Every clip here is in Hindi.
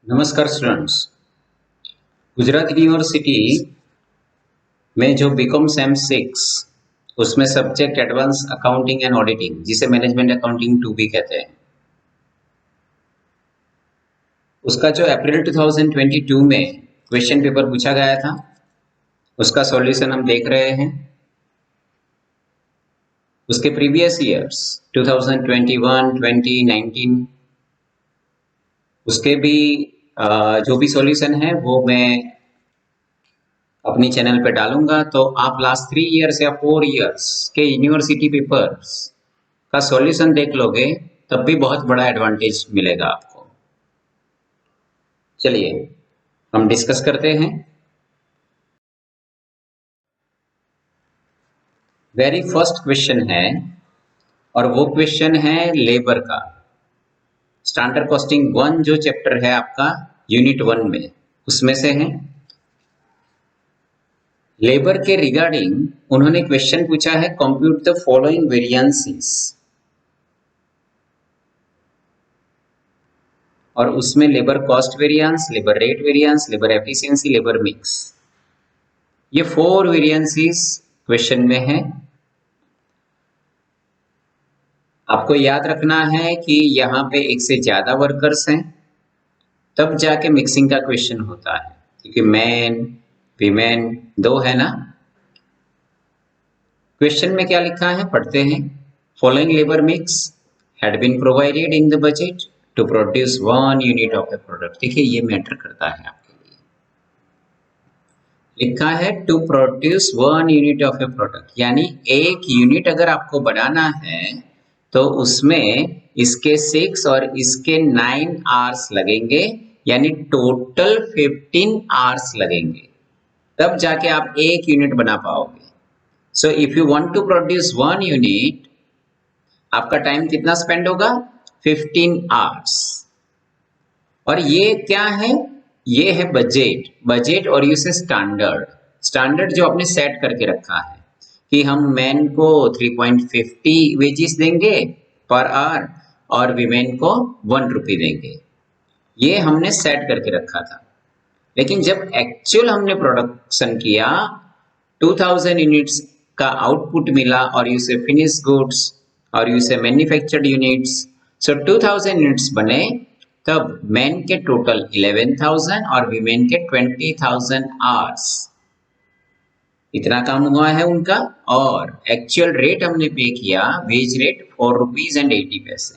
नमस्कार स्टूडेंट्स। गुजरात यूनिवर्सिटी में जो बीकॉम सेम 6 उसमें subject advance accounting and auditing जिसे मैनेजमेंट अकाउंटिंग 2 भी कहते हैं, उसका जो अप्रैल 2022 में क्वेश्चन पेपर पूछा गया था उसका सॉल्यूशन हम देख रहे हैं। उसके प्रीवियस ईयर्स 2021, 2019 उसके भी जो भी सॉल्यूशन है वो मैं अपनी चैनल पे डालूंगा, तो आप लास्ट 3 इयर्स या 4 इयर्स के यूनिवर्सिटी पेपर्स का सॉल्यूशन देख लोगे तब भी बहुत बड़ा एडवांटेज मिलेगा आपको। चलिए हम डिस्कस करते हैं। वेरी फर्स्ट क्वेश्चन है और वो क्वेश्चन है लेबर का। स्टैंडर्ड कॉस्टिंग 1 जो चैप्टर है आपका यूनिट 1 में, उसमें से है। लेबर के रिगार्डिंग उन्होंने क्वेश्चन पूछा है, कंप्यूट द फॉलोइंग वेरिएंसेस, और उसमें labour cost variance, labour rate variance, labour efficiency, labour mix, ये 4 वेरिएंसेस क्वेश्चन में है। आपको याद रखना है कि यहाँ पे एक से ज्यादा वर्कर्स हैं तब जाके मिक्सिंग का क्वेश्चन होता है, क्योंकि मैन वीमेन 2 है ना। क्वेश्चन में क्या लिखा है पढ़ते हैं। Following labour mix had been provided in the budget to produce 1 unit of a product. देखिए ये मैटर करता है आपके लिए। लिखा है to produce 1 unit of a product, यानी एक यूनिट अगर आपको बनाना है तो उसमें इसके 6 और इसके 9 आवर्स लगेंगे, यानी टोटल 15 आवर्स लगेंगे, तब जाके आप एक यूनिट बना पाओगे। So if you want to produce 1 unit, आपका टाइम कितना स्पेंड होगा? 15 आवर्स। और ये क्या है? ये है बजट। बजट और यूसे स्टैंडर्ड। स्टैंडर्ड जो आपने सेट करके रखा है कि हम मैन को 3.50 वेजेस देंगे पर आवर और वीमेन को 1 रुपी देंगे, ये हमने सेट करके रखा था। लेकिन जब एक्चुअल हमने प्रोडक्शन किया, 2000 यूनिट्स का आउटपुट मिला और यूसे फिनिश गुड्स और यूसे मैन्युफैक्चर्ड यूनिट्स, सो 2000 यूनिट्स बने, तब मैन के टोटल 11,000 और वीमेन के 20,000 आवर्स, इतना काम हुआ है उनका। और एक्चुअल रेट हमने पे किया, वेज रेट 4 रुपीज एंड 80 पैसे।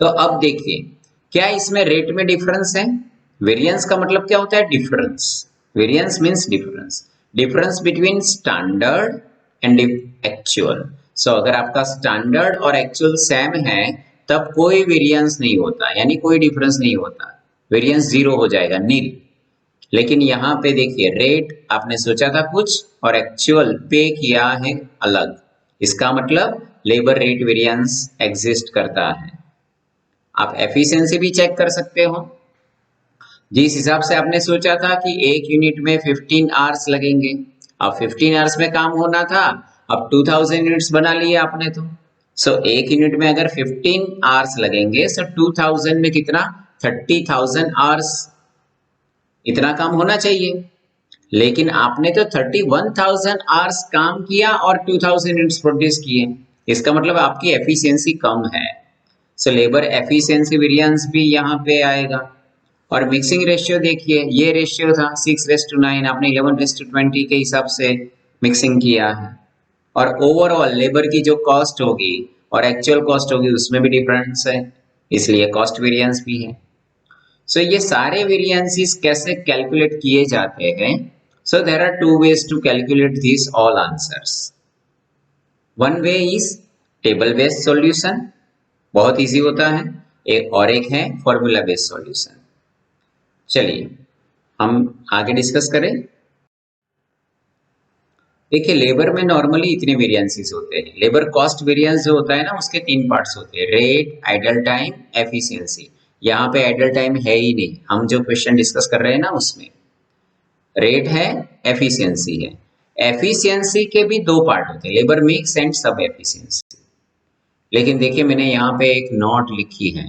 तो अब देखिए क्या इसमें रेट में डिफरेंस है? वेरिएंस का मतलब क्या होता है? Difference. Variance means difference, difference between standard and actual. So अगर आपका स्टैंडर्ड और एक्चुअल सेम है तब कोई वेरिएंस नहीं होता, यानी कोई डिफरेंस नहीं होता, वेरिएंस 0 हो जाएगा, नील। लेकिन यहाँ पे देखिए रेट आपने सोचा था कुछ और एक्चुअल पे किया है अलग, इसका मतलब लेबर रेट वेरिएंस एग्जिस्ट करता है। आप एफिशिएंसी भी चेक कर सकते हो। जिस हिसाब से आपने सोचा था कि एक यूनिट में 15 आवर्स लगेंगे, अब 15 आवर्स में काम होना था, अब 2000 यूनिट्स बना लिए आपने तो। सो एक यूनिट में अगर 15 आवर्स लगेंगे, सो 2000 में कितना? 30,000 आवर्स, इतना काम होना चाहिए। लेकिन आपने तो 31,000 आवर्स काम किया और 2000 यूनिट्स प्रोड्यूस किए, इसका मतलब आपकी एफिशिएंसी कम है। सो लेबर एफिशिएंसी वेरिएंस भी यहाँ पे आएगा। और मिक्सिंग रेशियो देखिए, ये रेशियो था 6:9, आपने 11:20 के हिसाब से मिक्सिंग किया है। और ओवरऑल लेबर की जो कॉस्ट होगी और एक्चुअल कॉस्ट होगी उसमें भी डिफरेंस है, इसलिए कॉस्ट वेरिएंस भी है। सो ये सारे वेरिएंसेस कैसे कैलकुलेट किए जाते हैं? So there are 2 ways to calculate these all answers. One way is table based solution, बहुत इजी होता है, और एक है फॉर्मूला बेस्ड सॉल्यूशन। चलिए हम आगे डिस्कस करें। देखिए लेबर में नॉर्मली इतने वेरिएंसेस होते हैं। लेबर कॉस्ट वेरिएंस जो होता है ना, उसके 3 पार्ट्स होते हैं, रेट, आइडल टाइम, एफिशिएंसी। यहाँ पे आइडल टाइम है ही नहीं, हम जो क्वेश्चन डिस्कस कर रहे हैं ना उसमें रेट है, एफिशिएंसी है। एफिशिएंसी के भी 2 पार्ट होते हैं, लेबर मिक्स एंड सब एफिशिएंसी। लेकिन देखिए मैंने यहाँ पे एक नोट लिखी है,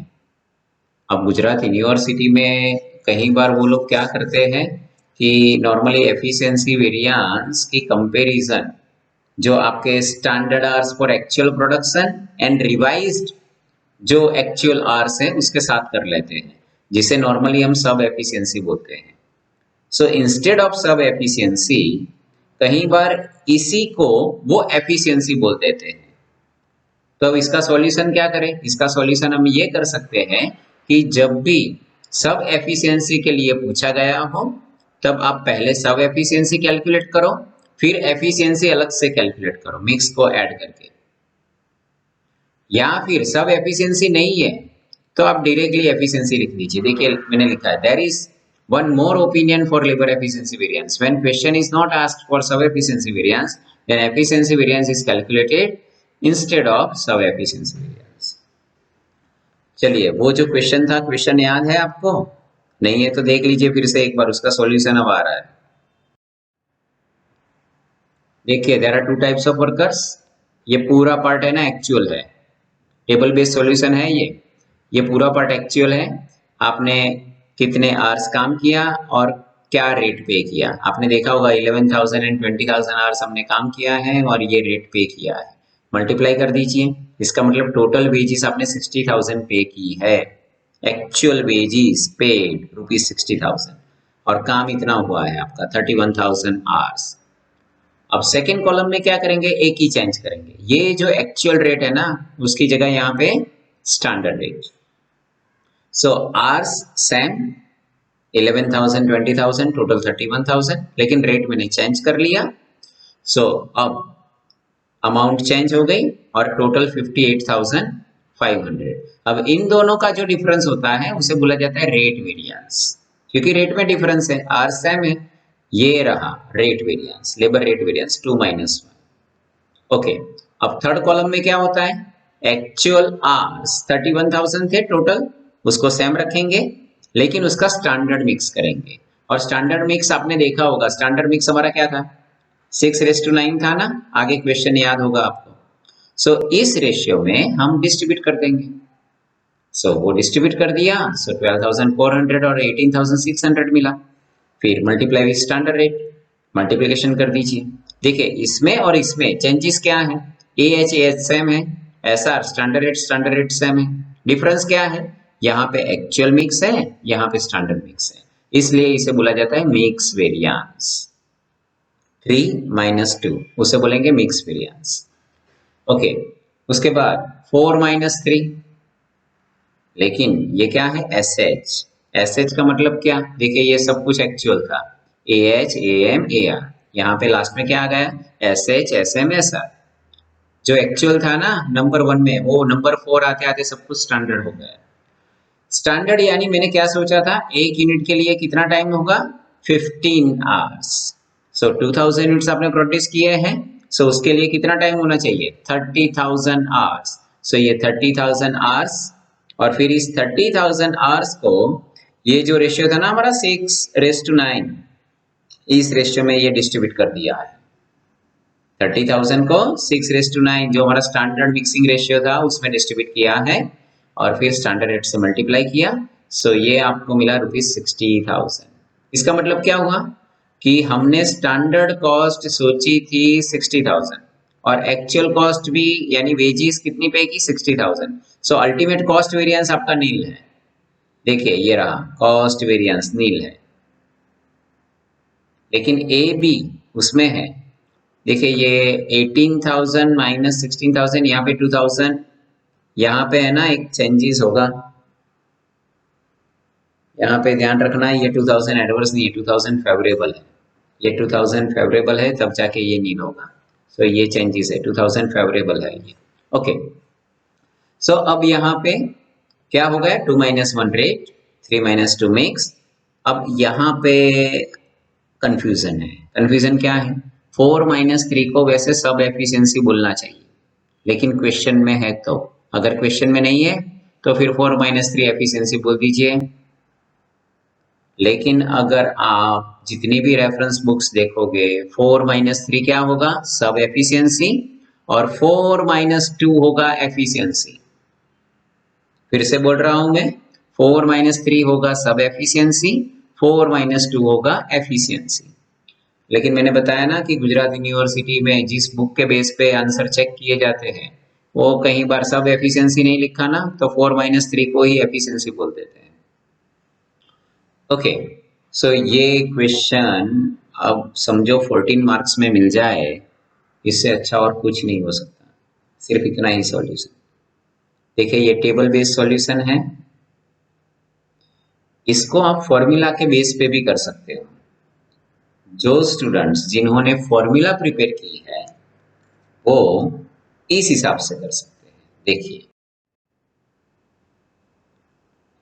अब गुजरात यूनिवर्सिटी में कई बार वो लोग क्या करते हैं कि नॉर्मली एफिशिएंसी वेरिएंस की कंपैरिजन जो आपके standard hours for actual production and revised जो एक्चुअल आवर्स है उसके साथ कर लेते हैं, जिसे नॉर्मली हम सब एफिशिएंसी बोलते हैं। सो इंस्टेड ऑफ सब एफिशिएंसी कई बार इसी को वो एफिशिएंसी बोल देते हैं। तो अब इसका सॉल्यूशन क्या करें? इसका सॉल्यूशन हम ये कर सकते हैं कि जब भी सब एफिशिएंसी के लिए पूछा गया हो तब आप पहले सब एफिशिएंसी कैलकुलेट करो, फिर एफिशिएंसी अलग से कैलकुलेट करो मिक्स को ऐड करके। या फिर सब एफिशिएंसी नहीं है तो आप डायरेक्टली एफिशिएंसी लिख दीजिए। देखिए मैंने लिखा है there is one more opinion for labor efficiency variance. When question is not asked for sub efficiency variance, then efficiency variance is calculated instead of sub efficiency variance. चलिए वो जो क्वेश्चन था, क्वेश्चन याद है आपको? नहीं है तो देख लीजिए फिर से एक बार, उसका सॉल्यूशन अब आ रहा है। देखिए there are two types of workers. ये पूरा पार्ट है ना एक्चुअल है, टेबल बेस्ड सॉल्यूशन है ये पूरा पार्ट एक्चुअल है। आपने कितने आवर्स काम किया और क्या रेट पे किया, आपने देखा होगा 11,000 एंड 20,000 आवर्स हमने काम किया है और ये रेट पे किया है। मल्टीप्लाई कर दीजिए, इसका मतलब टोटल वेजेस आपने 60,000 पे की है। एक्चुअल वेजेस पेड ₹60,000 और काम इतना हुआ है आपका 31,000 आवर्स। अब सेकेंड कॉलम में क्या करेंगे, एक ही चेंज करेंगे। ये जो एक्चुअल रेट है ना उसकी जगह यहाँ पे स्टैंडर्ड रेट। सो आवर्स सेम 11,000 20,000 टोटल 31,000, लेकिन रेट मैंने चेंज कर लिया। सो अब अमाउंट चेंज हो गई और टोटल 58,500। अब इन दोनों का जो डिफरेंस होता है उसे बोला जाता है रेट वेरिएंस, क्योंकि रेट में डिफरेंस है, आर सेम है। ये रहा rate variance, labour rate variance 2 - 1। Okay, अब थर्ड कॉलम में क्या होता है, एक्चुअल आवर्स 31,000 थे टोटल, उसको सेम रखेंगे लेकिन उसका स्टैंडर्ड मिक्स करेंगे। और स्टैंडर्ड मिक्स आपने देखा होगा, स्टैंडर्ड मिक्स हमारा क्या था, 6:9 था ना, आगे क्वेश्चन याद होगा आपको। सो इस रेशियो में हम डिस्ट्रीब्यूट कर देंगे। सो वो डिस्ट्रीब्यूट कर दिया, सो 12,400 और 18,600 मिला। फिर multiply with standard rate, multiplication कर दीजिए। देखिए इसमें और इसमें चेंजेस क्या है, AH सेम है, SR स्टैंडर्ड रेट सेम है। डिफरेंस क्या है, यहाँ पे एक्चुअल मिक्स है, यहाँ पे स्टैंडर्ड मिक्स है, इसलिए इसे बोला जाता है मिक्स वेरिएंस। 3 - 2 उसे बोलेंगे मिक्स वेरिएंस। ओके, उसके बाद 4 - 3, लेकिन ये क्या है, SH का मतलब क्या, देखिए ये सब कुछ एक्चुअल था, AH AM AR, यहाँ पे लास्ट में क्या आ गया, SH SM SR। जो एक्चुअल था ना नंबर 1 में, वो नंबर 4 आते आते सब कुछ स्टैंडर्ड हो गया। स्टैंडर्ड यानी मैंने क्या सोचा था, एक यूनिट के लिए कितना टाइम होगा, 15 आवर्स। सो 2000 यूनिट्स आपने प्रोड्यूस किए हैं, सो उसके लिए कितना टाइम होना चाहिए, 30,000 आवर्स। सो ये 30,000 आवर्स, और फिर इस 30,000 आवर्स को, ये जो रेशियो था ना हमारा 6:9, इस रेशियो में ये डिस्ट्रीब्यूट कर दिया है। 30,000 को 6:9 जो हमारा स्टैंडर्ड मिक्सिंग रेशियो था उसमें डिस्ट्रीब्यूट किया है और फिर स्टैंडर्ड रेट से मल्टीप्लाई किया। सो ये आपको मिला ₹60,000। इसका मतलब क्या हुआ कि हमने स्टैंडर्ड कॉस्ट सोची थी 60,000 और एक्चुअल कॉस्ट भी यानी वेजेस कितनी पे की, 60,000। सो अल्टीमेट कॉस्ट वेरिएंस आपका नील है। देखिए ये रहा कॉस्ट वेरिएंस नील है, लेकिन ए बी उसमें है। देखिए ये 18,000 - 16,000, यहाँ पे 2,000, यहाँ पे है ना एक चेंजेस होगा, यहाँ पे ध्यान रखना है, ये 2000 एडवर्स नहीं है, 2000 फेवरेबल है, ये 2000 फेवरेबल है तब जाके ये नील होगा। सो ये चेंजेस है, 2000 फेवरेबल है ये। ओके, सो अब यहाँ पे क्या हो गया, 2 - 1 रेट, 3 - 2 मिक्स। अब यहाँ पे कंफ्यूजन है, कंफ्यूजन क्या है, 4 - 3 को वैसे सब एफिशिएंसी बोलना चाहिए, लेकिन क्वेश्चन में है तो, अगर क्वेश्चन में नहीं है तो फिर 4 - 3 एफिशिएंसी बोल दीजिए। लेकिन अगर आप जितनी भी रेफरेंस बुक्स देखोगे 4 - 3 क्या होगा, सब एफिशिएंसी, और 4 - 2 होगा एफिशिएंसी। फिर से बोल रहा हूं मैं, 4 माइनस 3 होगा सब एफिशिएंसी, 4 माइनस 2 होगा एफिशिएंसी। लेकिन मैंने बताया ना कि गुजरात यूनिवर्सिटी में जिस बुक के बेस पे आंसर चेक किए जाते हैं वो कई बार सब एफिशिएंसी नहीं लिखा ना, तो 4 माइनस 3 को ही एफिशिएंसी बोल देते हैं। ओके, सो ये क्वेश्चन अब समझो 14 मार्क्स में मिल जाए, इससे अच्छा और कुछ नहीं हो सकता, सिर्फ इतना ही सॉल्यूशन। देखिए ये टेबल बेस्ड सॉल्यूशन है, इसको आप फॉर्मूला के बेस पे भी कर सकते हो। जो स्टूडेंट्स जिन्होंने फॉर्मूला प्रिपेयर की है वो इस हिसाब से कर सकते हैं। देखिए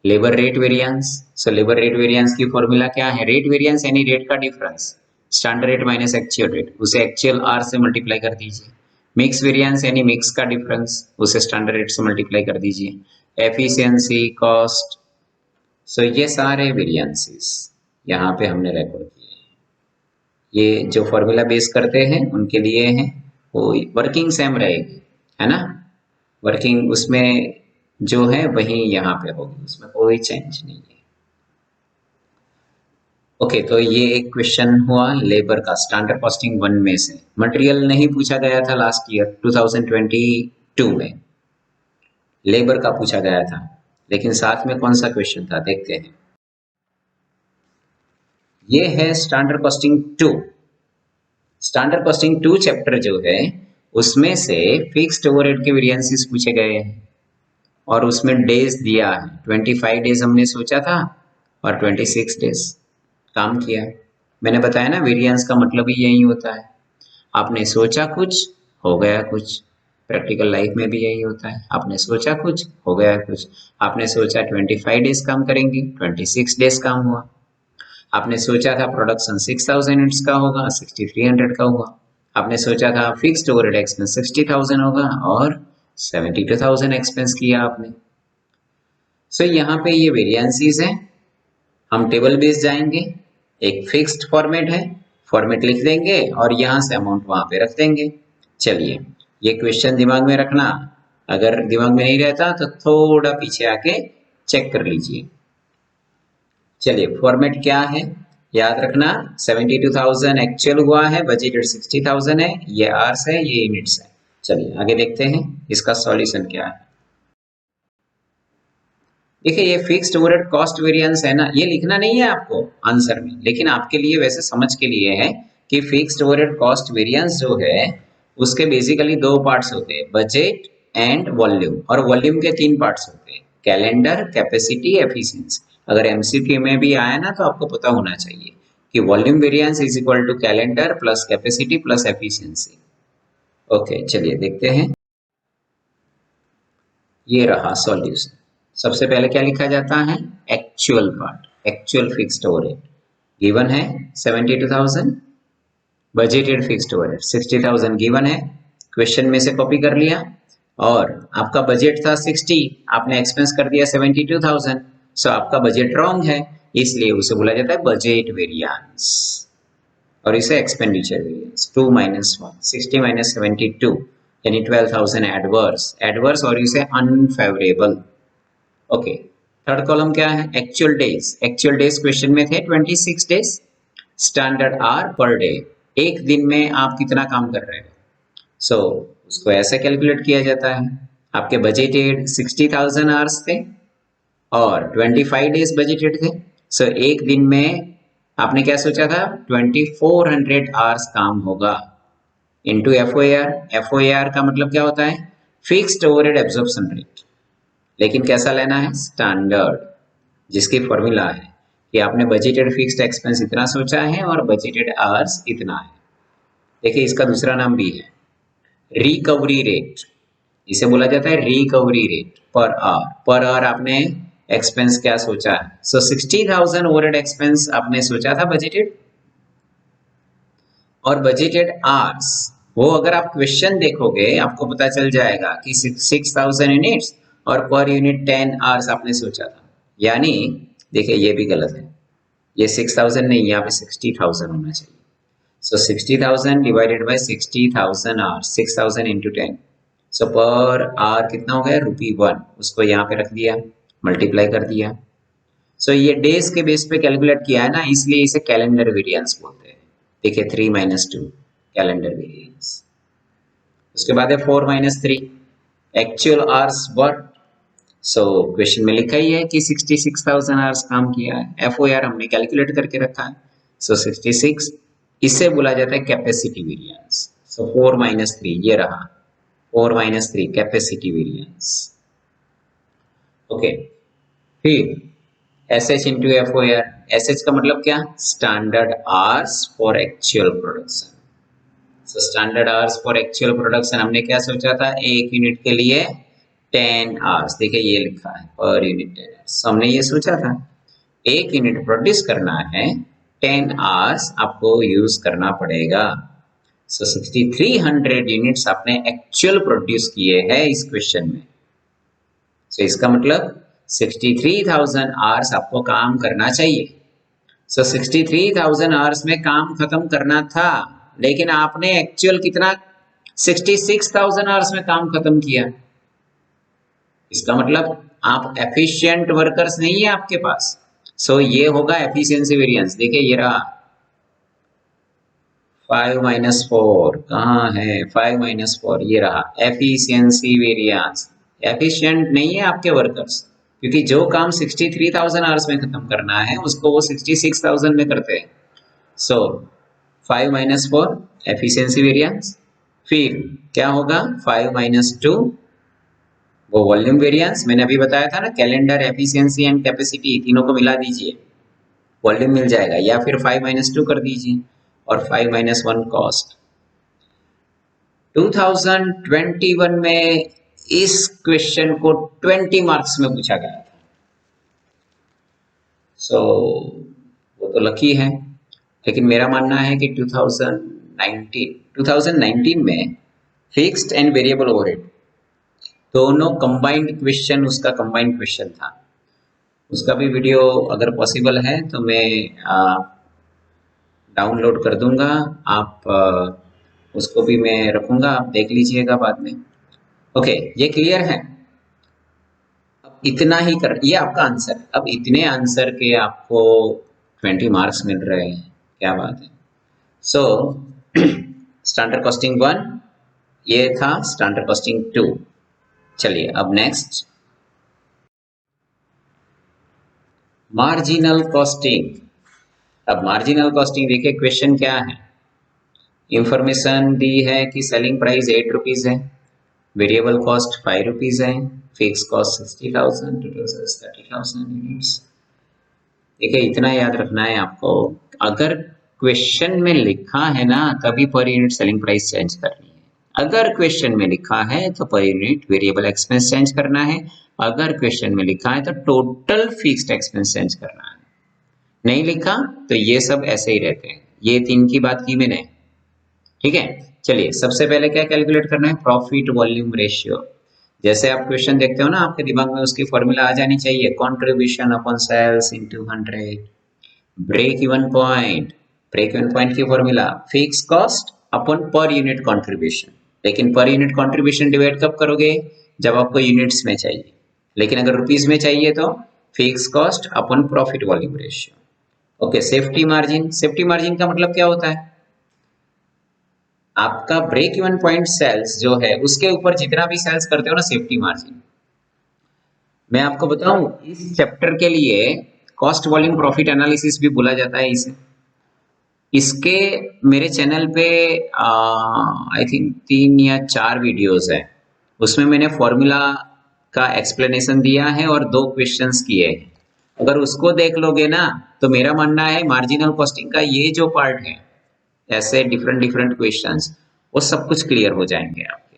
labour rate variance, so labour rate variance की फॉर्मूला क्या है? रेट वेरिएंस यानी रेट का difference, standard rate minus actual rate, उसे एक्चुअल आर से मल्टीप्लाई कर दीजिए। मिक्स वेरिएंस यानी मिक्स का डिफरेंस, उसे स्टैंडर्ड रेट से मल्टीप्लाई कर दीजिए। एफिशिएंसी, कॉस्ट, सो ये सारे वेरिएंसेस यहाँ पे हमने रिकॉर्ड किए हैं। ये जो फॉर्मूला बेस करते हैं उनके लिए हैं, वो वर्किंग सेम रहेगी, है ना, वर्किंग उसमें जो है वही यहाँ पे होगी, उसमें कोई चेंज नहीं है। ओके, तो ये एक क्वेश्चन हुआ लेबर का स्टैंडर्ड कॉस्टिंग 1 में से। मटेरियल नहीं पूछा गया था लास्ट ईयर 2022 में, लेबर का पूछा गया था, लेकिन साथ में कौन सा क्वेश्चन था देखते हैं। ये है standard costing 2। Standard costing 2 chapter जो है उसमें से फिक्स्ड ओवरहेड के वेरिएंसेस पूछे गए हैं और उसमें डेज दिया है। 25 डेज हमने सोचा था और 26 डेज काम किया। मैंने बताया ना वेरिएंस का मतलब ही यही होता है, आपने सोचा कुछ हो गया कुछ। प्रैक्टिकल लाइफ में भी यही होता है, आपने सोचा कुछ हो गया कुछ। आपने सोचा 25 डेज काम करेंगे, 26 डेज काम हुआ। आपने सोचा था प्रोडक्शन 6000 यूनिट्स का होगा, 6300 का हुआ। आपने सोचा था फिक्स्ड ओवरहेड एक्सपेंस 60,000 होगा और 72,000 एक्सपेंस किया आपने। सो यहाँ पे ये वेरिएंसेस है, हम टेबल बेस जाएंगे, एक फिक्स्ड फॉर्मेट है, फॉर्मेट लिख देंगे और यहाँ से अमाउंट वहां पे रख देंगे। चलिए ये क्वेश्चन दिमाग में रखना, अगर दिमाग में नहीं रहता तो थोड़ा पीछे आके चेक कर लीजिए। चलिए फॉर्मेट क्या है याद रखना, 72,000 एक्चुअल हुआ है, बजटेड 60,000 है, ये आवर्स है, ये यूनिट्स है। चलिए आगे देखते हैं इसका सॉल्यूशन क्या है। देखिए ये फिक्स्ड ओवरहेड कॉस्ट वेरिएंस है ना, ये लिखना नहीं है आपको आंसर में, लेकिन आपके लिए वैसे समझ के लिए है कि फिक्स्ड ओवरहेड कॉस्ट वेरिएंस जो है उसके बेसिकली दो पार्ट्स होते हैं, बजट एंड वॉल्यूम। और वॉल्यूम के 3 पार्ट्स होते हैं, कैलेंडर, कैपेसिटी, एफिशिएंसी। अगर एमसीक्यू में भी आया ना तो आपको पता होना चाहिए कि volume variance is equal to calendar plus capacity plus efficiency. Okay चलिए देखते हैं, ये रहा सॉल्यूशन। सबसे पहले क्या लिखा जाता है? Actual part, actual fixed overhead given है 72,000, बजटेड फिक्स्ड ओवरहेड 60,000 गिवन है, क्वेश्चन में से कॉपी कर लिया और आपका बजट था 60, आपने एक्सपेंस कर दिया 72,000, सो आपका बजट रॉन्ग है, इसलिए उसे बोला जाता है बजट वेरिएंस और इसे एक्सपेंडिचर वेरिएंस। 2 माइनस 1, 60 माइनस 72 यानी 12,000 एडवर्स, एडवर्स और इसे अनफेवरेबल। ओके, थर्ड कॉलम क्या है? Actual days. Actual days question में थे 26 days, standard our per day, एक दिन में आप कितना काम कर रहे हो, सो उसको ऐसे कैलकुलेट किया जाता है। आपके बजटेड 60,000 आवर्स थे और 25 डेज बजटेड थे, सो एक दिन में आपने क्या सोचा था? 2400 आवर्स काम होगा इनटू एफओआर। एफओआर का मतलब क्या होता है? फिक्स्ड ओवरहेड एब्जॉर्प्शन रेट, लेकिन कैसा लेना है? स्टैंडर्ड, जिसकी फॉर्मूला है कि आपने बजटेड फिक्स्ड एक्सपेंस इतना सोचा है और बजटेड आवर्स इतना है। देखिए इसका दूसरा नाम भी है रिकवरी रेट, इसे बोला जाता है recovery rate per hour. Per hour आपने एक्सपेंस क्या सोचा है? सो 60,000 ओवरहेड एक्सपेंस आपने सोचा था बजटेड, और बजटेड आवर्स वो अगर आप क्वेश्चन देखोगे आपको पता चल जाएगा कि 6,000 यूनिट्स और पर यूनिट 10 आवर्स आपने सोचा था। यानी देखिए ये भी गलत है, ये 6,000 नहीं, यहाँ पे 60,000 होना चाहिए। सो 60,000 divided by 60,000 hours, 6,000 into 10, so per hour कितना हो गया? ₹1, उसको यहाँ पे रख दिया, मल्टीप्लाई कर दिया, सो ये डेज के बेस पे कैलकुलेट किया है ना, इसलिए इसे कैलेंडर वेरिएंस बोलते हैं। देखिए 3 - 2 कैलेंडर वेरिएंस। उसके बाद है 4 - 3 actual hours work. So question में लिखा ही है कि 66,000 आवर्स काम किया है, FOR हमने कैलकुलेट करके रखा है। सो 66, इसे बोला जाता है कैपेसिटी वेरिएंस। सो 4 - 3 ये रहा 4 - 3 कैपेसिटी वेरिएंस। ओके, फिर SH इंटू FOR। SH का मतलब क्या? Standard hours for actual production. So standard hours for actual production हमने क्या सोचा था, एक यूनिट के लिए 10 आवर्स। देखिए ये लिखा है पर यूनिट 10 आवर्स। हमने ये सोचा था एक यूनिट प्रोड्यूस करना है 10 आवर्स आपको यूज करना पड़ेगा। सो 6300 यूनिट्स आपने एक्चुअल प्रोड्यूस किए हैं इस क्वेश्चन में। सो इसका मतलब 63,000 आवर्स आपको काम करना चाहिए। सो 63,000 आवर्स में काम खत्म करना था, लेकिन आपने एक्चुअल कितना 66,000 आवर्स में काम खत्म किया। इसका मतलब आप एफिशिएंट वर्कर्स नहीं है आपके पास। सो ये होगा एफिशिएंसी वेरिएंस। देखिए ये रहा 5 - 4 कहाँ है, 5 - 4 ये रहा एफिशिएंसी वेरिएंस। एफिशिएंट नहीं है आपके वर्कर्स, क्योंकि जो काम 63,000 आवर्स में खत्म करना है उसको वो 66,000 में करते हैं। सो 5 - 4 एफिशिएंसी वेरिएंस। फिर क्या होगा 5 - 2 वो वॉल्यूम वेरिएंस। मैंने अभी बताया था ना, कैलेंडर, एफिशिएंसी एंड कैपेसिटी तीनों को मिला दीजिए, वॉल्यूम मिल जाएगा, या फिर 5 - 2 कर दीजिए और 5 - 1 कॉस्ट। 2021 में इस क्वेश्चन को 20 मार्क्स में पूछा गया था। सो वो तो लकी है, लेकिन मेरा मानना है कि 2019 में फिक्स्ड एंड वेरिएबल ओवरहेड दोनों कंबाइंड क्वेश्चन, उसका कंबाइंड क्वेश्चन था। उसका भी वीडियो अगर पॉसिबल है तो मैं डाउनलोड कर दूंगा, आप उसको भी मैं रखूंगा, आप देख लीजिएगा बाद में। ओके, ये क्लियर है। अब इतना ही कर, ये आपका आंसर। अब इतने आंसर के आपको 20 मार्क्स मिल रहे हैं, क्या बात है। सो स्टैंडर्ड कॉस्टिंग 1 ये था, स्टैंडर्ड कॉस्टिंग 2। चलिए अब नेक्स्ट मार्जिनल कॉस्टिंग। अब मार्जिनल कॉस्टिंग देखिए क्वेश्चन क्या है। इंफॉर्मेशन दी है कि सेलिंग प्राइस 8 रुपीज है, वेरिएबल कॉस्ट 5 रुपीज है, fix cost 60,000, total sales 30,000 units. देखिए इतना याद रखना है आपको, अगर क्वेश्चन में लिखा है ना तभी per unit selling price change करनी है। अगर क्वेश्चन में लिखा है तो per unit variable expense change करना है। अगर क्वेश्चन में लिखा है तो टोटल फिक्स्ड एक्सपेंस चेंज करना है। नहीं लिखा तो ये सब ऐसे ही रहते हैं। ये 3 की बात की मैंने, ठीक है। चलिए सबसे पहले क्या कैलकुलेट करना है, प्रॉफिट वॉल्यूम रेशियो। जैसे आप क्वेश्चन देखते हो ना, आपके दिमाग में उसकी फॉर्मूला आ जानी चाहिए, contribution upon sales into 100। Break even point, break even point की formula fix cost upon per unit contribution. लेकिन पर यूनिट कंट्रीब्यूशन डिवाइड कब करोगे, जब आपको यूनिट्स में चाहिए। लेकिन अगर रुपीज में चाहिए तो fix cost upon profit volume ratio. Okay, safety margin. Safety margin का मतलब क्या होता है, आपका ब्रेक इवन पॉइंट सेल्स जो है उसके ऊपर जितना भी सेल्स करते हो ना, सेफ्टी मार्जिन। मैं आपको बताऊं, इस चैप्टर के लिए कॉस्ट वॉल्यूम प्रॉफिट एनालिसिस भी बोला जाता है इसे। इसके मेरे चैनल पे आई थिंक 3 या 4 वीडियोस है, उसमें मैंने फॉर्मूला का एक्सप्लेनेशन दिया है और 2 क्वेश्चंस किए हैं। अगर उसको देख लोगे ना तो मेरा मानना है मार्जिनल कॉस्टिंग का ये जो पार्ट है, ऐसे डिफरेंट डिफरेंट क्वेश्चंस, वो सब कुछ क्लियर हो जाएंगे। आपके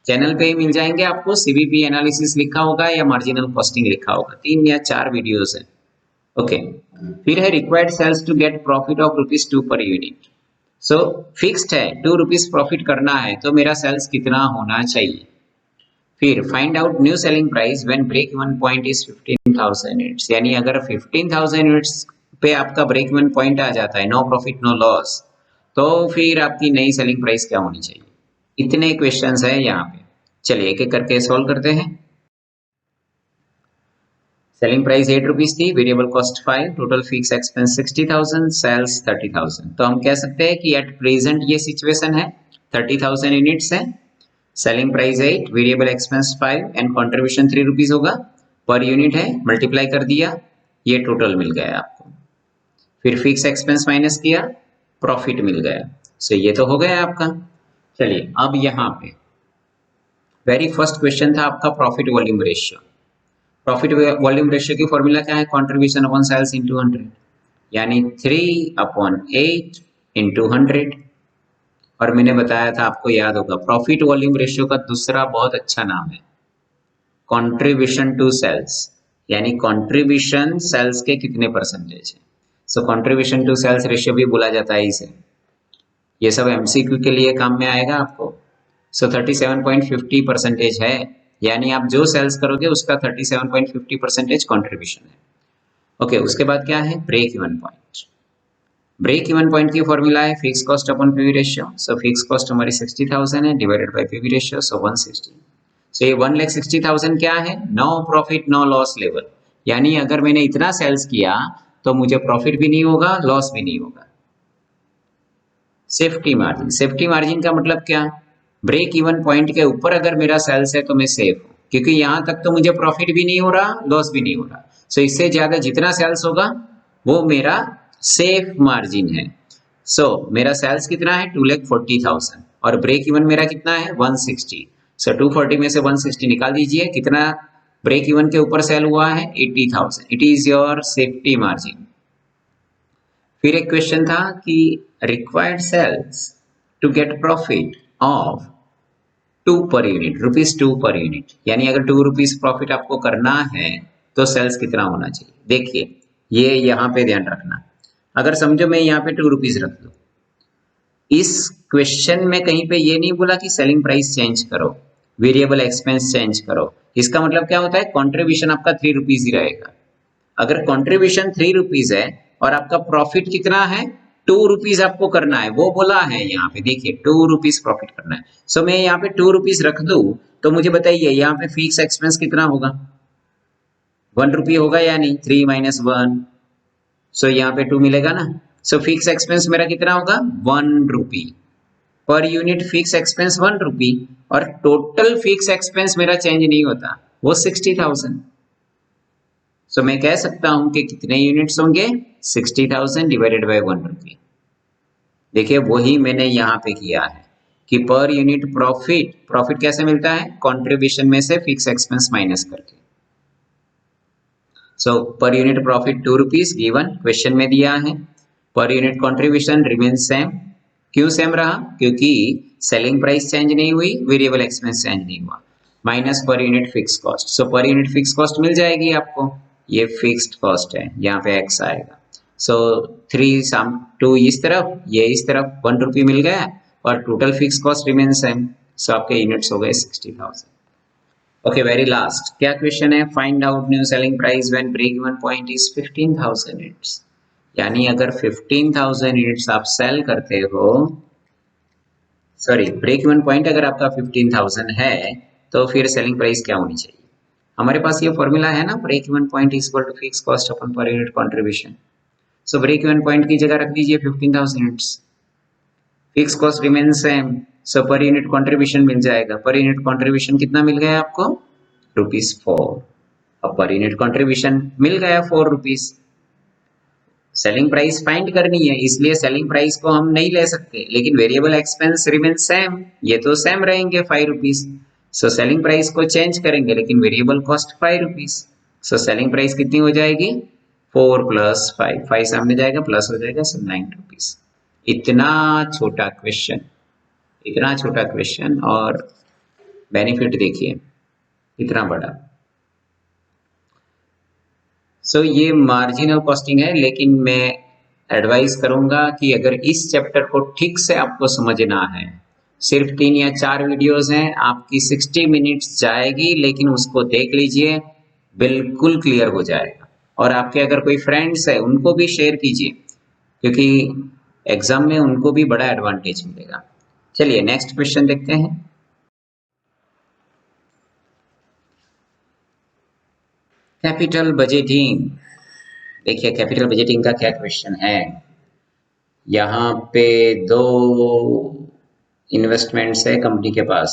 चैनल पे ही मिल जाएंगे आपको, सीबीपी एनालिसिस लिखा होगा या मार्जिनल कॉस्टिंग लिखा होगा, 3 या 4 वीडियोस है। ओके, फिर है required sales to get profit of ₹2 per unit. So fixed है ₹2 प्रॉफिट करना है तो मेरा सेल्स कितना होना चाहिए। फिर find out new selling price when break even point is 15,000 units. यानी अगर 15,000 यूनिट्स पे आपका ब्रेक इवन पॉइंट आ जाता है, नो प्रॉफिट नो लॉस, तो फिर आपकी नई सेलिंग प्राइस क्या होनी चाहिए। इतने क्वेश्चंस है यहाँ पे। चलिए एक एक करके सॉल्व करते हैं। सेलिंग प्राइस 8 रुपीज थी, variable cost 5, total fix expense 60,000, sales 30,000। तो हम कह सकते हैं कि एट प्रेजेंट ये सिचुएशन है, 30,000 यूनिट्स है, selling price 8, variable expense 5 and contribution 3 rupees होगा, पर यूनिट है, मल्टीप्लाई कर दिया, ये टोटल मिल गया आपको। फिर फिक्स एक्सपेंस माइनस किया, प्रॉफिट मिल गया। सो ये तो हो गया आपका। चलिए अब यहाँ पे वेरी फर्स्ट क्वेश्चन था आपका profit volume ratio. Profit volume ratio की फॉर्मूला क्या है? कंट्रीब्यूशन अपॉन सेल्स इनटू 100, यानी 3/8 इंटू 100। और मैंने बताया था, आपको याद होगा, प्रॉफिट वॉल्यूम रेशियो का दूसरा बहुत अच्छा नाम है कंट्रीब्यूशन टू सेल्स, यानी कंट्रीब्यूशन सेल्स के कितने परसेंटेज है। सो कंट्रीब्यूशन टू सेल्स रेशियो भी बोला जाता है इसे। ये सब एमसीक्यू के लिए काम में आएगा आपको। सो 37.50% है, यानी आप जो सेल्स करोगे उसका 37.50% कॉन्ट्रीब्यूशन है। ओके, उसके बाद क्या है? Break even point. Break even point की फॉर्मूला है fix cost upon PV ratio. So fix cost हमारी 60,000 है, divided by PV ratio, so 160। So ये 1,60,000 क्या है? No profit no loss level, यानी अगर मैंने इतना सेल्स किया तो मुझे प्रॉफिट भी नहीं होगा, लॉस भी नहीं होगा। सेफ्टी मार्जिन, सेफ्टी मार्जिन का मतलब क्या? ब्रेक इवन पॉइंट के ऊपर अगर मेरा सेल्स है तो मैं सेफ हूं, क्योंकि यहां तक तो मुझे प्रॉफिट भी नहीं हो रहा, लॉस भी नहीं हो रहा। सो इससे ज्यादा जितना सेल्स होगा वो मेरा सेफ मार्जिन है। सो मेरा सेल्स कितना है? 2,40,000 और ब्रेक इवन मेरा कितना है? 160। सो 240 में से 160 निकाल दीजिए, कितना ब्रेक इवन के ऊपर सेल हुआ है? 80,000। It is your safety margin. फिर एक क्वेश्चन था कि required sales to get profit of 2 per unit, ₹2 per unit, यानी अगर 2 रुपीज प्रॉफिट आपको करना है तो सेल्स कितना होना चाहिए? देखिए, ये यहाँ पे ध्यान रखना। अगर समझो मैं यहाँ पे 2 रुपीज रख दूं, इस क्वेश्चन में कहीं पे ये नहीं बोला कि सेलिंग प्राइस चेंज करो, वेरिएबल एक्सपेंस चेंज करो। इसका मतलब क्या होता है? कॉन्ट्रीब्यूशन आपका 3 रुपीज ही रहेगा। अगर कंट्रीब्यूशन 3 रुपीज है और आपका प्रॉफिट कितना है? 2 रुपीज आपको करना है, वो बोला है यहाँ पे, देखिए 2 रुपीज प्रॉफिट करना है। सो मैं यहाँ पे 2 रुपीज रख दूं तो मुझे बताइए यहाँ पे फिक्स एक्सपेंस कितना होगा? 1 रुपी होगा या नहीं? 3 माइनस 1, सो यहाँ पे 2 मिलेगा ना। सो फिक्स एक्सपेंस मेरा कितना होगा? 1 रुपी पर यूनिट। फिक्स एक्सपेंस 1 रुपी और टोटल फिक्स एक्सपेंस मेरा चेंज नहीं होता, वो 60,000। सो मैं कह सकता हूं कि कितने यूनिट्स होंगे? 60,000 डिवाइडेड बाय 1 रुपी। देखिए वही मैंने यहाँ पे किया है कि पर यूनिट प्रॉफिट, प्रॉफिट कैसे मिलता है? कंट्रीब्यूशन में से फिक्स एक्सपेंस माइनस करके। So per unit profit 2 rupees given, question में दिया है। Per unit contribution remain same. क्यों सेम रहा? क्योंकि सेलिंग प्राइस चेंज नहीं हुई, वेरिएबल एक्सपेंस चेंज नहीं हुआ। Minus per unit fix cost, सो पर यूनिट फिक्स कॉस्ट मिल जाएगी आपको, ये फिक्स्ड कॉस्ट है, यहाँ पे एक्स आएगा। सो 3 सम 2 इस तरफ, ये इस तरफ, 1 रुपी मिल गया और total fix cost remain same. So आपके यूनिट्स हो गए 60,000। ओके, वेरी लास्ट क्या क्वेश्चन है? Find out new selling price when break even point is 15,000 units, यानी अगर 15,000 यूनिट्स आप सेल करते हो, सॉरी ब्रेक इवन पॉइंट अगर आपका 15,000 है तो फिर सेलिंग प्राइस क्या होनी चाहिए? हमारे पास ये फॉर्मूला है ना, break even point is equal to fix cost upon per unit contribution. So break even point की जगह रख दीजिए 15,000 units, fix cost remain same, so per unit contribution मिल जाएगा। पर यूनिट कंट्रीब्यूशन कितना मिल गया आपको? ₹4। अब पर यूनिट कंट्रीब्यूशन मिल गया 4 रुपीज। सेलिंग प्राइस फाइंड करनी है, इसलिए सेलिंग प्राइस को हम नहीं ले सकते, लेकिन वेरिएबल एक्सपेंस रिमेन सेम, ये तो सेम रहेंगे 5 रुपीज। सो सेलिंग प्राइस को चेंज करेंगे लेकिन वेरिएबल कॉस्ट 5 रुपीज। सो सेलिंग प्राइस कितनी हो जाएगी? 4 प्लस 5, 5 सामने जाएगा प्लस हो जाएगा, सो 9 रुपीज। इतना छोटा क्वेश्चन, इतना छोटा क्वेश्चन और बेनिफिट देखिए इतना बड़ा। सो ये मार्जिनल कॉस्टिंग है, लेकिन मैं एडवाइस करूंगा कि अगर इस चैप्टर को ठीक से आपको समझना है, सिर्फ 3 या 4 वीडियोस हैं, आपकी 60 मिनट्स जाएगी, लेकिन उसको देख लीजिए, बिल्कुल क्लियर हो जाएगा। और आपके अगर कोई फ्रेंड्स है उनको भी शेयर कीजिए, क्योंकि एग्जाम में उनको भी बड़ा एडवांटेज मिलेगा। चलिए नेक्स्ट क्वेश्चन देखते हैं। Capital budgeting. देखिए कैपिटल बजटिंग का क्या क्वेश्चन है। यहाँ पे दो इन्वेस्टमेंट्स है कंपनी के पास।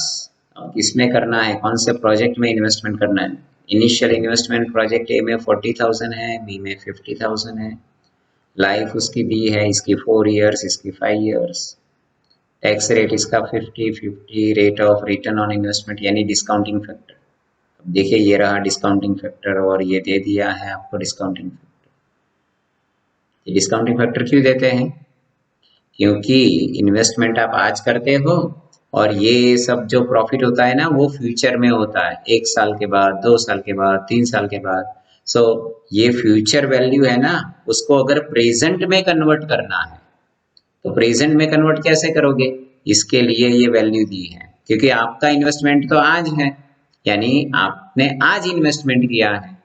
अब इसमें करना है, कौन से प्रोजेक्ट में इन्वेस्टमेंट करना है। इनिशियल इन्वेस्टमेंट प्रोजेक्ट ए में 40,000 है, बी में 50,000 है। लाइफ उसकी बी है, इसकी 4 इयर्स, इसकी 5 इयर्स। टैक्स रेट इसका 50-50, rate of return on investment यानी डिस्काउंटिंग फैक्टर। देखिए ये रहा डिस्काउंटिंग फैक्टर और ये दे दिया है आपको डिस्काउंटिंग फैक्टर। ये डिस्काउंटिंग फैक्टर क्यों देते हैं? क्योंकि इन्वेस्टमेंट आप आज करते हो और ये सब जो प्रॉफिट होता है ना वो फ्यूचर में होता है, 1 साल के बाद, 2 साल के बाद, 3 साल के बाद। सो ये फ्यूचर वैल्यू है ना, उसको अगर प्रेजेंट में कन्वर्ट करना है तो प्रेजेंट में कन्वर्ट कैसे करोगे? इसके लिए ये वैल्यू दी है, क्योंकि आपका इन्वेस्टमेंट तो आज है, यानी आपने आज इन्वेस्टमेंट किया है,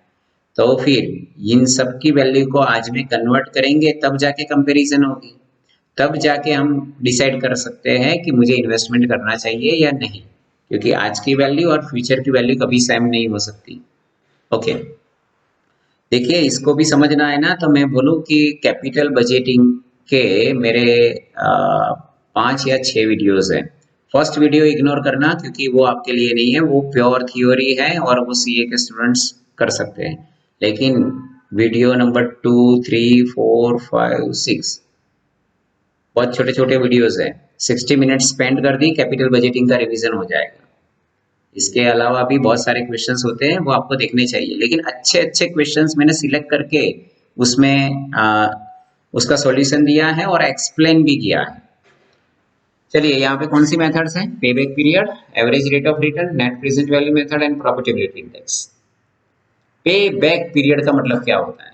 तो फिर इन सब की वैल्यू को आज में कन्वर्ट करेंगे तब जाके कंपैरिजन होगी, तब जाके हम डिसाइड कर सकते हैं कि मुझे इन्वेस्टमेंट करना चाहिए या नहीं, क्योंकि आज की वैल्यू और फ्यूचर की वैल्यू कभी सेम नहीं हो सकती। ओके, देखिए इसको भी समझना है ना, तो मैं बोलूँ कि कैपिटल बजटिंग के मेरे 5 या 6 वीडियोस हैं। फर्स्ट वीडियो इग्नोर करना क्योंकि वो आपके लिए नहीं है, वो प्योर थ्योरी है और वो सीए के स्टूडेंट्स कर सकते हैं। लेकिन वीडियो नंबर 2, 3, 4, 5, 6 बहुत छोटे छोटे वीडियोस है। 60 मिनट स्पेंड कर दी, कैपिटल बजटिंग का रिवीजन हो जाएगा। इसके अलावा भी बहुत सारे क्वेश्चंस होते हैं, वो आपको देखने चाहिए, लेकिन अच्छे अच्छे क्वेश्चंस मैंने सिलेक्ट करके उसमें उसका सॉल्यूशन दिया है और एक्सप्लेन भी किया है। चलिए यहाँ पे कौन सी मेथड्स हैं? पे back period, average rate of return, net present value method and profitability index. पे बैक पीरियड का मतलब क्या होता है?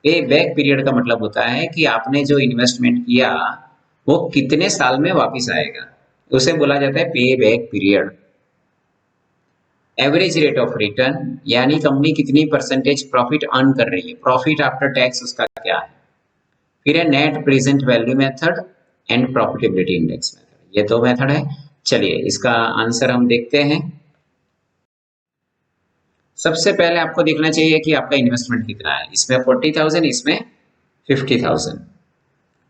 पे बैक पीरियड का मतलब होता है कि आपने जो इन्वेस्टमेंट किया वो कितने साल में वापस आएगा, उसे बोला जाता है पे back period. Average rate of return यानी कंपनी कितनी परसेंटेज प्रॉफिट अर्न कर रही है, प्रॉफिट आफ्टर टैक्स उसका क्या है। फिर है net present value method and profitability index method, ये दो मेथड है। चलिए इसका आंसर हम देखते हैं। सबसे पहले आपको देखना चाहिए कि आपका इन्वेस्टमेंट कितना है, इसमें 40,000, इसमें 50,000।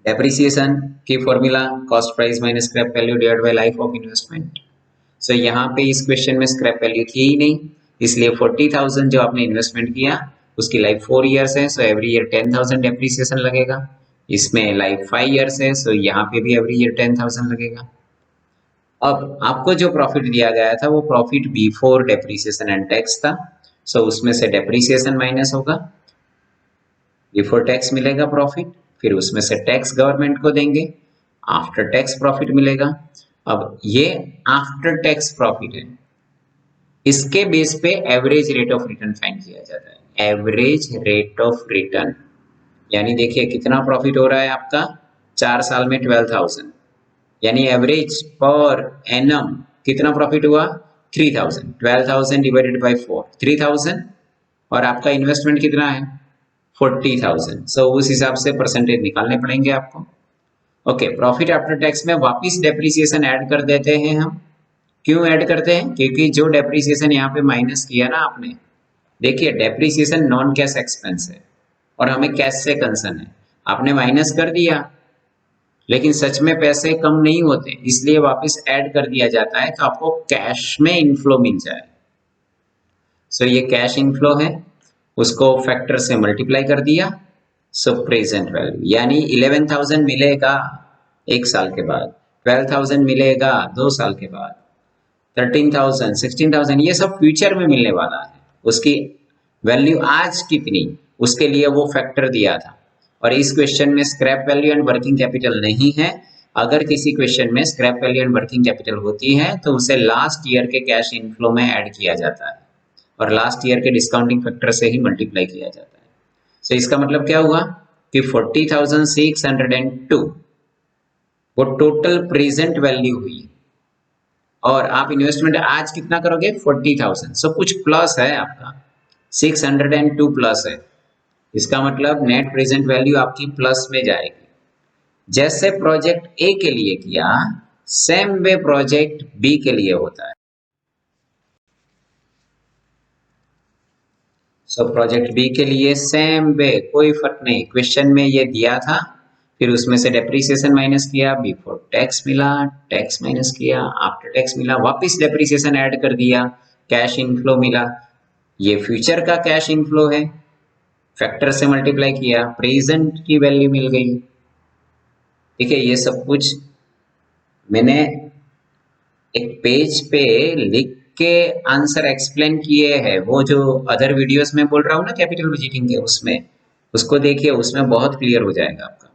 डेप्रिसिएशन की formula cost price minus scrap value divided by life of investment. So यहाँ पे इस क्वेश्चन में स्क्रैप वैल्यू थी ही नहीं, इसलिए 40,000 जो आपने इन्वेस्टमेंट किया उसकी लाइफ 4 इयर्स है, सो एवरी ईयर 10,000 डेप्रिसिएशन लगेगा। इसमें लाइफ 5 इयर्स है, सो यहाँ पे भी एवरी ईयर 10,000 लगेगा। अब आपको जो प्रॉफिट दिया गया था वो profit before depreciation and tax था, सो उसमें से डेप्रिसिएशन माइनस होगा, बिफोर टैक्स मिलेगा प्रॉफिट, फिर उसमें से टैक्स गवर्नमेंट को देंगे, आफ्टर टैक्स प्रॉफिट मिलेगा। अब ये आफ्टर टैक्स प्रॉफिट है, इसके बेस पे average rate of return find किया जाता है। एवरेज रेट ऑफ रिटर्न यानी देखिए कितना प्रॉफिट हो रहा है आपका 4 साल में 12,000, यानी एवरेज पर एनम कितना प्रॉफिट हुआ 3,000। 12,000 डिवाइडेड बाय 4 3,000 और आपका इन्वेस्टमेंट कितना है 40,000। सो उस हिसाब से परसेंटेज निकालने पड़ेंगे आपको। ओके, प्रॉफिट आफ्टर टैक्स में वापिस डेप्रिसिएशन ऐड कर देते हैं हम। क्यों ऐड करते हैं? क्योंकि जो डेप्रिसिएशन यहाँ पे माइनस किया ना आपने, देखिए डेप्रिसिएशन नॉन कैश एक्सपेंस है और हमें कैश से कंसर्न है, आपने माइनस कर दिया लेकिन सच में पैसे कम नहीं होते, इसलिए वापस ऐड कर दिया जाता है तो आपको कैश में इनफ्लो मिल जाए। सो ये कैश इनफ्लो है, उसको फैक्टर से मल्टीप्लाई कर दिया, सो प्रेजेंट वैल्यू यानी 11,000 मिलेगा 1 साल के बाद, 12,000 मिलेगा 2 साल के बाद, 13,000, 16,000 ये सब फ्यूचर में मिलने वाला है। उसकी वैल्यू आज कितनी, उसके लिए वो फैक्टर दिया था। और इस क्वेश्चन में scrap value and working capital नहीं है। अगर किसी क्वेश्चन में scrap value and working capital होती है तो उसे लास्ट ईयर के कैश इनफ्लो में ऐड किया जाता है और लास्ट ईयर के डिस्काउंटिंग फैक्टर से ही मल्टीप्लाई किया जाता है। सो इसका मतलब क्या हुआ कि 40,602 वो टोटल प्रेजेंट वैल्यू हुई और आप इन्वेस्टमेंट आज कितना करोगे 40,000। सो कुछ प्लस है आपका 602 प्लस है, इसका मतलब नेट प्रेजेंट वैल्यू आपकी प्लस में जाएगी। जैसे प्रोजेक्ट ए के लिए किया सेम वे प्रोजेक्ट बी के लिए होता है। सो प्रोजेक्ट बी के लिए सेम वे, कोई फर्क नहीं, क्वेश्चन में ये दिया था, फिर उसमें से डेप्रिसिएशन माइनस किया, बिफोर टैक्स मिला, टैक्स माइनस किया, आफ्टर टैक्स मिला, वापस डेप्रिसिएशन ऐड कर दिया, कैश इनफ्लो मिला। ये फ्यूचर का कैश इनफ्लो है, फैक्टर से मल्टीप्लाई किया, प्रेजेंट की वैल्यू मिल गई। ठीक है, ये सब कुछ मैंने एक पेज पे लिख के आंसर एक्सप्लेन किए हैं, वो जो अदर वीडियोस में बोल रहा हूँ ना कैपिटल बजटिंग के, उसमें उसको देखिए, उसमें बहुत क्लियर हो जाएगा आपका।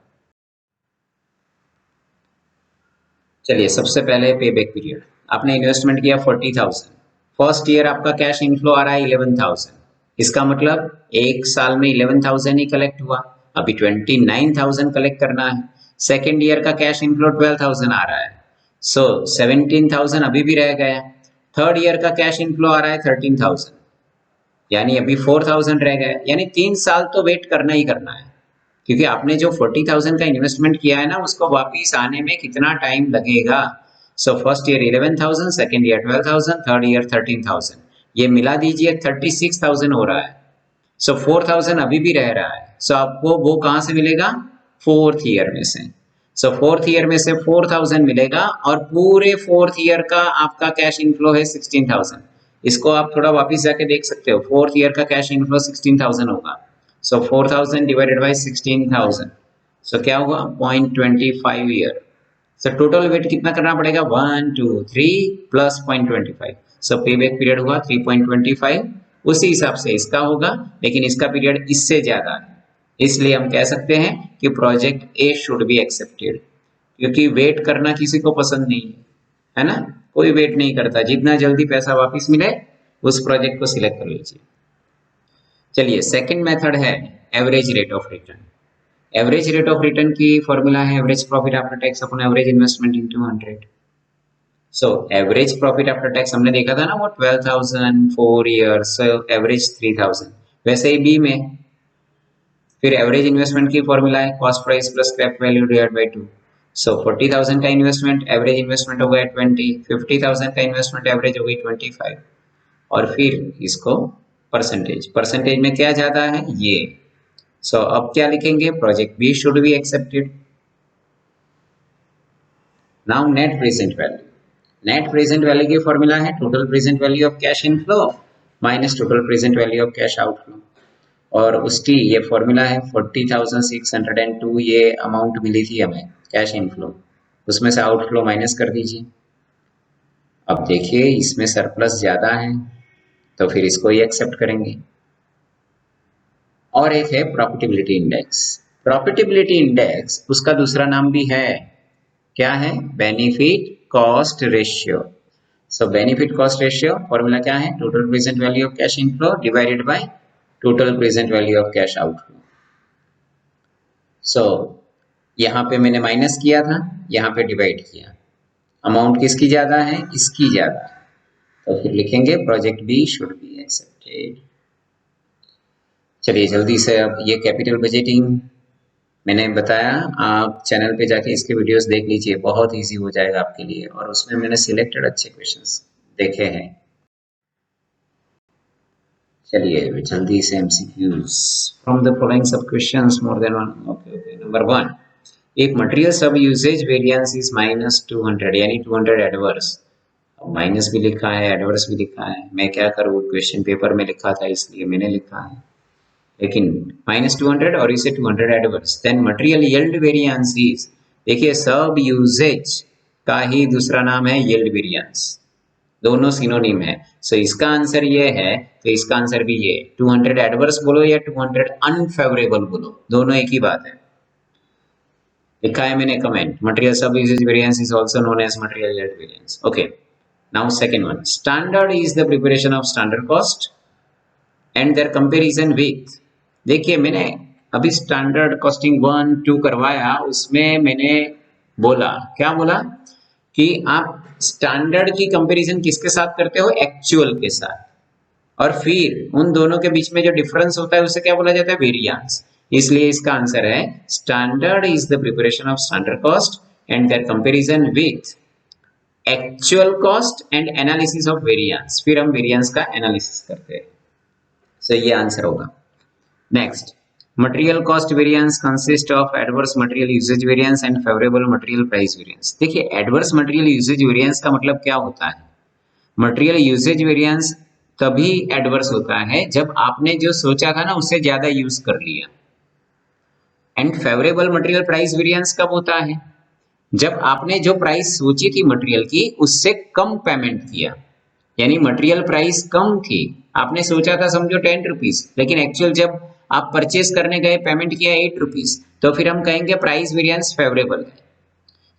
चलिए, सबसे पहले पे बैक पीरियड, आपने इन्वेस्टमेंट किया 40,000, फर्स्ट ईयर आपका कैश इनफ्लो आ रहा है 11,000, इसका मतलब एक साल में 11,000 ही कलेक्ट हुआ, अभी 29,000 कलेक्ट करना है। सेकेंड ईयर का कैश इनफ्लो 12,000 आ रहा है, सो 17,000 अभी भी रह गया। थर्ड ईयर का कैश इनफ्लो आ रहा है 13,000, यानी अभी 4,000 रह गए, यानी 3 साल तो वेट करना ही करना है, क्योंकि आपने जो 40,000 का इन्वेस्टमेंट किया है ना, उसको वापिस आने में कितना टाइम लगेगा। So first year 11,000, second year 12,000, third year 13,000, ये मिला दीजिए 36,000 हो रहा है। सो 4,000 अभी भी रह रहा है, सो आपको वो कहाँ से मिलेगा, फोर्थ ईयर में से। सो फोर्थ ईयर में से 4,000 मिलेगा, और पूरे फोर्थ ईयर का आपका कैश इनफ्लो है 16,000। इसको आप थोड़ा वापिस जाके देख सकते हो, फोर्थ ईयर का कैश इनफ्लो 16,000 होगा। सो 4,000 डिवाइडेड बाई 16,000, सो क्या हुआ 0.25 ईयर। सो टोटल वेट कितना करना पड़ेगा, 1 2 3 प्लस 0.25, सो पे बैक पीरियड हुआ 3.25, उसी हिसाब से इसका होगा, लेकिन इसका पीरियड इससे ज्यादा है, इसलिए हम कह सकते हैं कि project A should be accepted, क्योंकि वेट करना किसी को पसंद नहीं है ना, कोई वेट नहीं करता, जितना जल्दी पैसा वापस मिले उस प्रोजेक्ट को सिलेक्ट कर लीजिए। चलिए, सेकंड मेथड है average rate of return. Average rate of return की फॉर्मूला है average profit after tax upon average investment into 100। So average profit after tax हमने देखा था ना, वो 12,000 4 ईयर्स, एवरेज 3,000, वैसे ही बी में फिर एवरेज इन्वेस्टमेंट की फॉर्मूला है cost price plus scrap value divide by 2। सो 40,000 का इन्वेस्टमेंट, एवरेज इन्वेस्टमेंट हो गया 20, 50,000 का इन्वेस्टमेंट, एवरेज हो गई 25, और फिर इसको परसेंटेज, परसेंटेज में क्या ज्यादा है ये। सो अब क्या लिखेंगे, project B should be accepted. Now net present value, net present value की फॉर्मूला है total present value of cash inflow minus total present value of cash outflow, और उसकी ये फॉर्मूला है 40,602, ये अमाउंट मिली थी हमें कैश इनफ्लो, उसमें से आउटफ्लो माइनस कर दीजिए। अब देखिए इसमें सरप्लस ज्यादा है, तो फिर इसको ही एक्सेप्ट करेंगे। और एक है प्रॉफिटेबिलिटी इंडेक्स, प्रॉफिटेबिलिटी इंडेक्स उसका दूसरा नाम भी है, क्या है, benefit cost ratio. So benefit cost ratio formula क्या है, total present value of cash inflow divided by total present value of cash outflow. So यहाँ पे मैंने माइनस किया था, यहाँ पे डिवाइड किया, अमाउंट किसकी ज्यादा है, इसकी ज्यादा, तो फिर लिखेंगे project B should be accepted. चलिए जल्दी से, अब ये कैपिटल बजटिंग मैंने बताया, आप चैनल पे जाके इसके वीडियोस देख लीजिए, बहुत इजी हो जाएगा आपके लिए, और उसमें मैंने सिलेक्टेड अच्छे क्वेश्चंस देखे हैं। चलिए जल्दी से एमसीक्यूज, फ्रॉम द फॉलोइंग सब questions more than one. Okay okay, number 1, एक मटेरियल सब यूसेज वेरिएंस इज -200, यानी 200 एडवर्स, माइनस भी लिखा है एडवर्स भी लिखा है, मैं क्या करूँ, क्वेश्चन पेपर में लिखा था इसलिए मैंने लिखा है, लेकिन -200 और इसे 200 adverse, then material yield variance is, देखिए सब यूजेज का ही दूसरा नाम है यील्ड वेरिएंस, दोनों सिनोनिम है। सो इसका आंसर ये है, तो इसका आंसर भी ये, 200 एडवर्स बोलो या 200 अनफेवरेबल बोलो, दोनों एक ही बात है। लिखा है मैंने comment, material sub usages variance is also known as material yield variance. Okay, now second one, standard is the preparation of standard cost and their comparison with, देखिए मैंने अभी स्टैंडर्ड कॉस्टिंग 1 2 करवाया, उसमें मैंने बोला, क्या बोला कि आप स्टैंडर्ड की कंपैरिजन किसके साथ करते हो, एक्चुअल के साथ, और फिर उन दोनों के बीच में जो डिफरेंस होता है उसे क्या बोला जाता है, वेरिएंस, इसलिए इसका आंसर है standard is the preparation of standard cost and their comparison with actual cost and analysis of variance, फिर हम वेरिएंस का एनालिसिस करते हैं। सो ये आंसर होगा। Next, material cost variance consist of adverse material usage variance and favourable material price variance. देखिए एडवर्स मटेरियल यूसेज वेरिएंस का मतलब क्या होता है? मटेरियल यूसेज वेरिएंस तभी एडवर्स होता है जब आपने जो सोचा था ना उससे ज्यादा यूज कर लिया। And favourable material price variance कब होता है? जब आपने जो प्राइस सोची थी मटेरियल की उससे कम पेमेंट किया, यानी मटेरियल प्राइस कम थी, आपने सोचा था समझो 10 रुपीज, लेकिन एक्चुअल जब आप परचेस करने गए पेमेंट किया 8 रुपीज, तो फिर हम कहेंगे प्राइस वेरिएंस फेवरेबल है।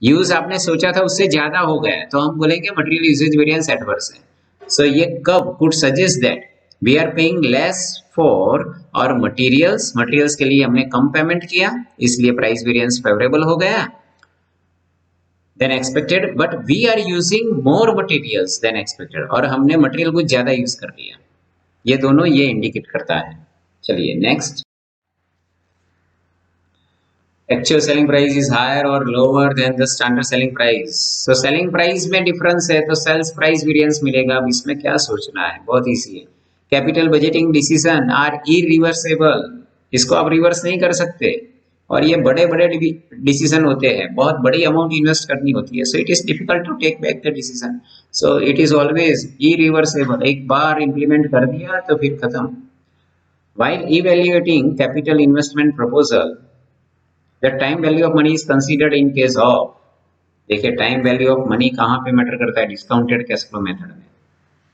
यूज आपने सोचा था उससे ज्यादा हो गया तो हम बोलेंगे मटेरियल यूसेज वेरिएंस एडवर्स है। सो ये कब could suggest that we are paying less for और मटेरियल्स के लिए हमने कम पेमेंट किया इसलिए प्राइस वेरिएंस फेवरेबल हो गया than expected, but we are using more materials than expected, और हमने मटेरियल कुछ ज्यादा यूज कर लिया। ये दोनों ये इंडिकेट करता है। चलिए next, actual selling price is higher और lower than the standard selling price. So selling price में डिफरेंस है तो सेल्स प्राइस वेरिएंस मिलेगा। अब इसमें क्या सोचना है, बहुत इजी है। Capital budgeting decision are irreversible, इसको आप रिवर्स नहीं कर सकते, और ये बड़े बड़े डिसीजन होते हैं, बहुत बड़ी अमाउंट इन्वेस्ट करनी होती है, so it is difficult to take back the decision, so it is always irreversible. एक बार इंप्लीमेंट कर दिया तो फिर खत्म। While evaluating capital investment proposal the time value of money is considered in case of, देखिए टाइम वैल्यू ऑफ मनी कहाँ पे मैटर करता है? डिस्काउंटेड कैश फ्लो मेथड में।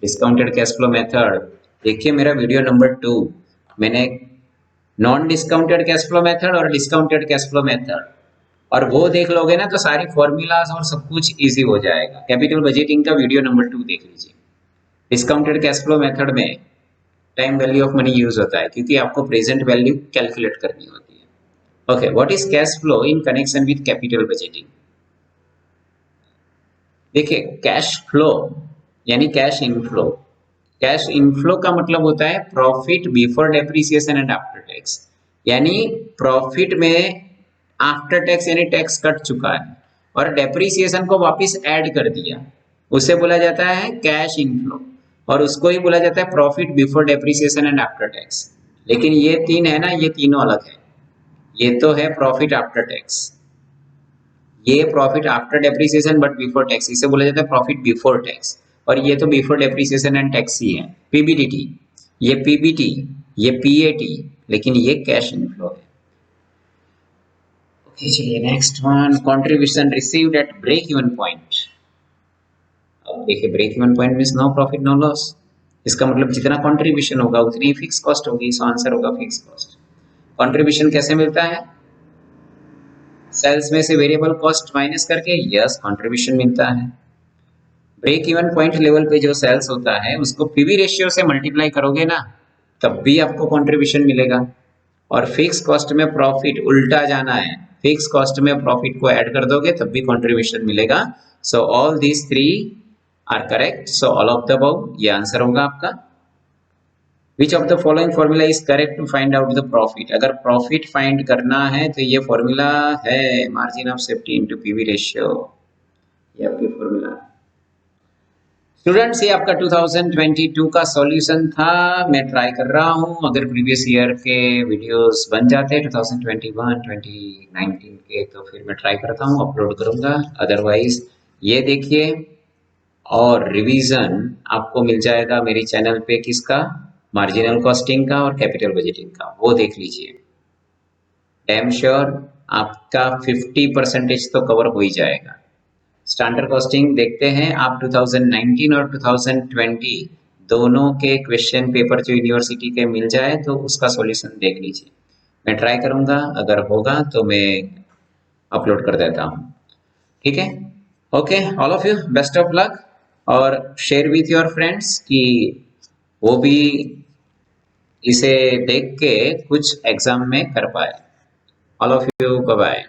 डिस्काउंटेड कैश फ्लो मेथड, देखिए मेरा वीडियो नंबर 2, मैंने non discounted cash flow method और डिस्काउंटेड कैश फ्लो मेथड, और वो देख लोगे ना तो सारी फॉर्मूलाज और सब कुछ इजी हो जाएगा। कैपिटल बजटिंग का वीडियो नंबर 2 देख लीजिए। डिस्काउंटेड कैश फ्लो मेथड में time value of money use होता है क्योंकि आपको प्रेजेंट वैल्यू कैलकुलेट करनी होती है। Okay, what is cash flow in connection with capital budgeting? देखिए कैश फ्लो यानी कैश इनफ्लो। कैश इनफ्लो का मतलब होता है profit before depreciation and after tax, यानी प्रॉफिट में आफ्टर टैक्स यानी टैक्स कट चुका है और डेप्रिसिएशन को वापस ऐड कर दिया, उसे बोला जाता है कैश इनफ्लो, और उसको ही बोला जाता है profit before depreciation and after tax. लेकिन ये तीन है ना, ये तीनों अलग है। ये तो है प्रॉफिट आफ्टर टैक्स, ये profit after depreciation but before tax, इसे बोला जाता है प्रॉफिट बिफोर टैक्स, और ये तो बिफोर डेप्रिसिएशन एंड टैक्स ही है। पीबीडीटी, ये पीबीटी, ये पीएटी, लेकिन ये कैश इनफ्लो है। ओके चलिए next one, contribution received at break even point. अब देखिए break even point means no profit no loss, इसका मतलब जितना कंट्रीब्यूशन होगा उतनी ही फिक्स कॉस्ट होगी, सो आंसर होगा फिक्स कॉस्ट। कंट्रीब्यूशन कैसे मिलता है? सेल्स में से वेरिएबल कॉस्ट माइनस करके, यस कंट्रीब्यूशन मिलता है। ब्रेक इवन पॉइंट लेवल पे जो सेल्स होता है उसको पीवी रेशियो से मल्टीप्लाई करोगे ना तब भी आपको कंट्रीब्यूशन मिलेगा, और फिक्स कॉस्ट में प्रॉफिट उल्टा जाना है, फिक्स कॉस्ट में प्रॉफिट को ऐड कर दोगे तब भी कंट्रीब्यूशन मिलेगा। So all these 3 are correct, so all of the above ये आंसर होगा आपका। Which of the following formula is correct to find out the profit? अगर प्रॉफिट फाइंड करना है तो ये फॉर्मूला है margin of safety into PV ratio, ये आपकी फॉर्मूला। स्टूडेंट्स ये आपका 2022 का सॉल्यूशन था, मैं ट्राई कर रहा हूँ, अगर प्रीवियस ईयर के वीडियोस बन जाते 2021 2019 के तो फिर मैं ट्राई करता हूँ अपलोड करूँगा, अदरवाइज ये देखिए, और रिवीजन आपको मिल जाएगा मेरे चैनल पे किसका, मार्जिनल कॉस्टिंग का और कैपिटल बजटिंग का, वो देख लीजिए। डैम श्योर आपका 50% तो कवर हो ही जाएगा। स्टैंडर्ड कॉस्टिंग देखते हैं आप 2019 और 2020 दोनों के क्वेश्चन पेपर जो यूनिवर्सिटी के मिल जाए तो उसका सॉल्यूशन देख लीजिए। मैं ट्राई करूंगा, अगर होगा तो मैं अपलोड कर देता हूँ, ठीक है। Okay all of you best of luck, और शेयर विथ योर फ्रेंड्स कि वो भी इसे देख के कुछ एग्जाम में कर पाए। All of you bye bye.